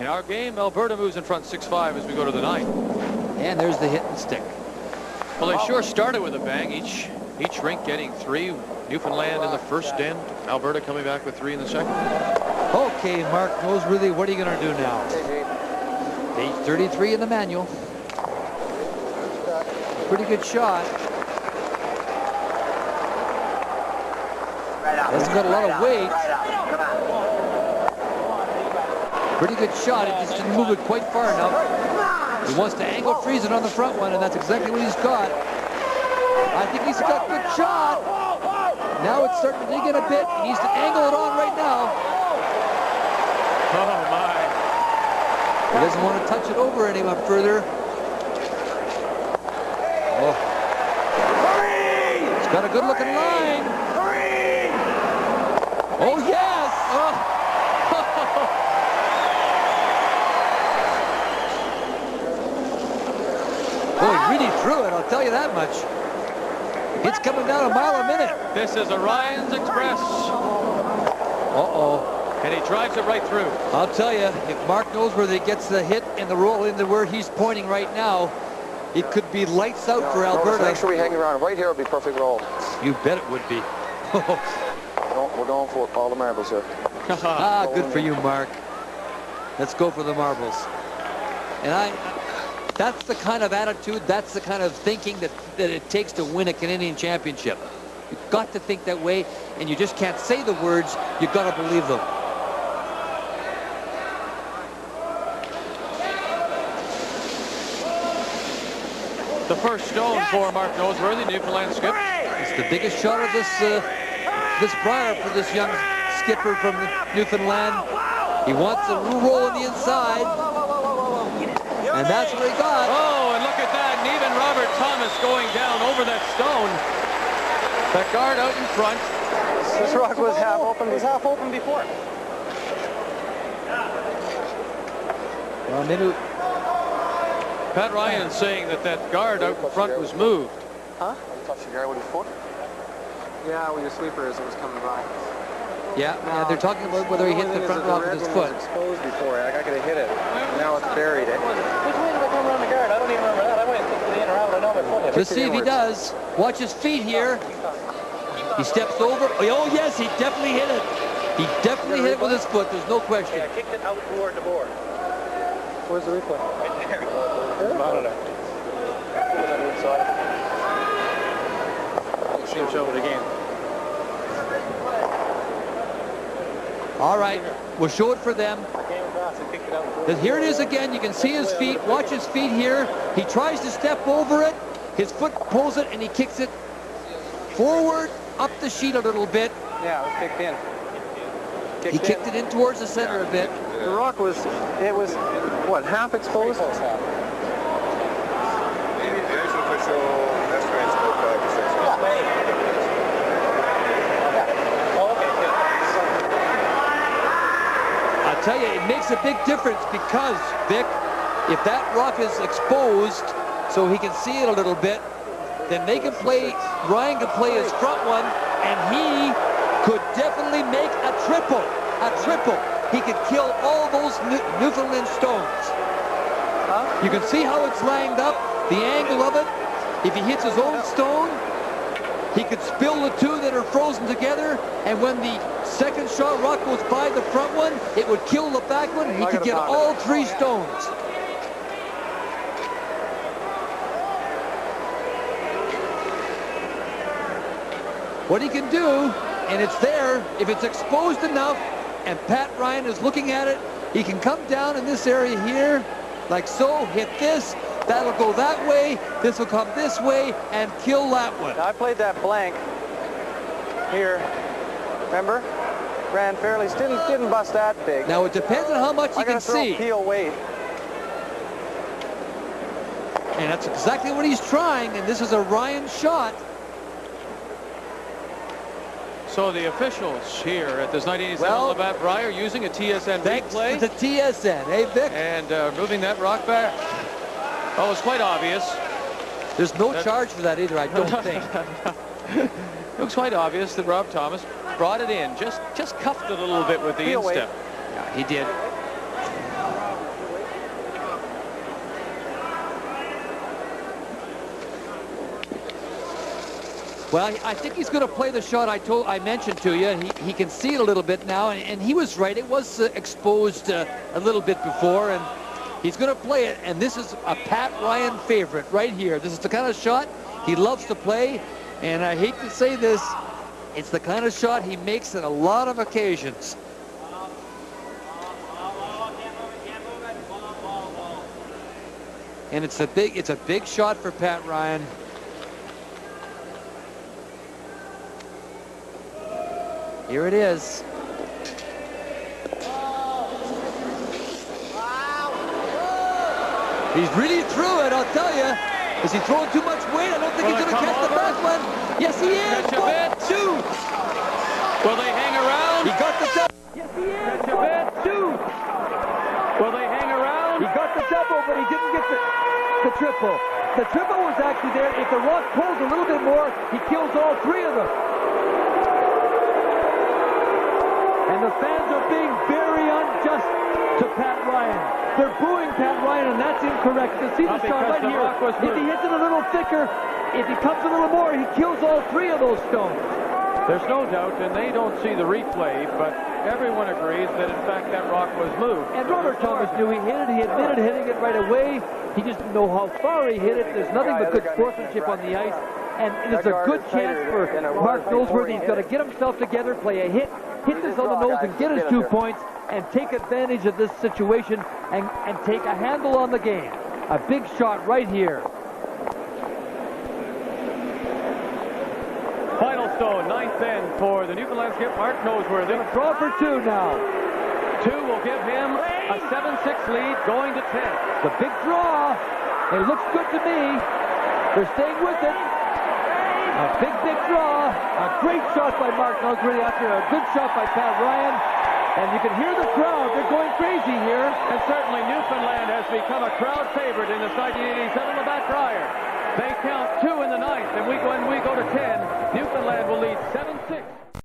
In our game, Alberta moves in front 6-5 as we go to the 9th. And there's the hit and stick. Well, they sure started with a bang. Each rink getting 3. Newfoundland in the first end. Alberta coming back with 3 in the second. Okay, Mark Noseworthy, what are you going to do now? Page 33 in the manual. Pretty good shot. Hasn't got a lot of weight. Pretty good shot. It just didn't move it quite far enough. He wants to angle freeze it on the front one, and that's exactly what he's got. I think he's got a good shot. Now it's starting to dig in a bit. He needs to angle it on right now. Oh, my. He doesn't want to touch it over any further. Oh. He's got a good-looking line. Oh, yes! Oh. Boy, he really threw it, I'll tell you that much. It's coming down a mile a minute. This is Orion's Express. Uh-oh. And he drives it right through. I'll tell you, if Mark Noseworthy gets the hit and the roll into where he's pointing right now, it could be lights out for Alberta. Make sure we hang around. Right here will be perfect roll. You bet it would be. We're going for all the marbles here. Ah, good for you, Mark. Let's go for the marbles. And that's the kind of attitude, that's the kind of thinking that it takes to win a Canadian championship. You've got to think that way, and you just can't say the words. You've got to believe them. The first stone for Mark Noseworthy, Newfoundland skip. It's the biggest shot of this Brier for this young skipper from Newfoundland. He wants a roll on the inside, and that's what he got. Oh, and look at that, and even Robert Thomas going down over that stone. That guard out in front. This rock was half open. It was half open before. Well, Minu. Pat Ryan saying that guard out in front was moved. Huh? You touched the guard with his foot? Yeah, with your sweeper as it was coming by. Yeah, they're talking about whether he hit the front rock with his foot. It was exposed before. I could have hit it. Now it's buried. Which way did I come around the guard? I don't even remember that. I went in around. I know my foot. Let's see if he does. Watch his feet here. He steps over. Oh, yes, he definitely hit it. He definitely hit it with his foot. There's no question. Yeah, I kicked it out toward the board. Where's the replay? Right there. Monitor. See him show it again. All right, we'll show it for them. I came across and kicked it out. Here it is again. You can see his feet. Watch his feet here. He tries to step over it. His foot pulls it, and he kicks it forward up the sheet a little bit. Yeah, it was kicked in. He kicked it in towards the center a bit. The rock was, what, half exposed? Close half. I'll tell you, it makes a big difference because, Vic, if that rock is exposed so he can see it a little bit, then they can play, Ryan can play his front one, and he could definitely make a triple. He could kill all those Newfoundland stones. You can see how it's lined up, the angle of it. If he hits his own stone, he could spill the two that are frozen together, and when the second shot rock goes by the front one, it would kill the back one, and he could get all 3 stones. What he can do, and it's there, if it's exposed enough, and Pat Ryan is looking at it, he can come down in this area here, like so, hit this, that'll go that way, this will come this way, and kill that one. I played that blank here, remember? Ran fairly, didn't bust that big. Now it depends on how much you can see. Peel weight. And that's exactly what he's trying, and this is a Ryan shot. So the officials here at this 1987 Labatt Brier using a TSN replay. The TSN, hey Vic? And moving that rock back. Oh, it's quite obvious. There's no charge for that either, I don't think. Looks quite obvious that Rob Thomas brought it in, just cuffed it a little bit with the instep. Yeah, he did. Well, I think he's going to play the shot I mentioned to you. He can see it a little bit now, and he was right. It was exposed a little bit before, and he's going to play it. And this is a Pat Ryan favorite right here. This is the kind of shot he loves to play, and I hate to say this, it's the kind of shot he makes on a lot of occasions. And it's a big shot for Pat Ryan. Here it is. He's really threw it, I'll tell you. Is he throwing too much weight? I don't think he's going to catch the back one. Yes, he is. Catch a bit. 2. Will they hang around? He got the double. Yes, he is. Catch a bit. 2. Will they hang around? He got the double, but he didn't get the triple. The triple was actually there. If the rock pulls a little bit more, he kills all 3 of them. And the fans are being very unjust to Pat Ryan. They're booing Pat Ryan, and that's incorrect. You can see the shot right here. If he hits it a little thicker, if he comes a little more, he kills all 3 of those stones. There's no doubt, and they don't see the replay, but everyone agrees that, in fact, that rock was moved. And Robert Thomas knew he hit it. He admitted hitting it right away. He just didn't know how far he hit it. There's nothing but good sportsmanship on the ice. And it's a good chance for Mark Noseworthy. He's got to get himself together, play a hit this on the nose and get his 2 points, and take advantage of this situation and take a handle on the game. A big shot right here. Final stone, 9th end for the Newfoundland skip, Mark Noseworthy. Draw for 2 now. 2 will give him a 7-6 lead going to 10. The big draw. It looks good to me. They're staying with it. A big draw. A great shot by Mark Noseworthy after a good shot by Pat Ryan. And you can hear the crowd. They're going crazy here. And certainly Newfoundland has become a crowd favorite in this 1987 Labatt Brier. They count 2 in the 9th, and when we go to 10, Newfoundland will lead 7-6.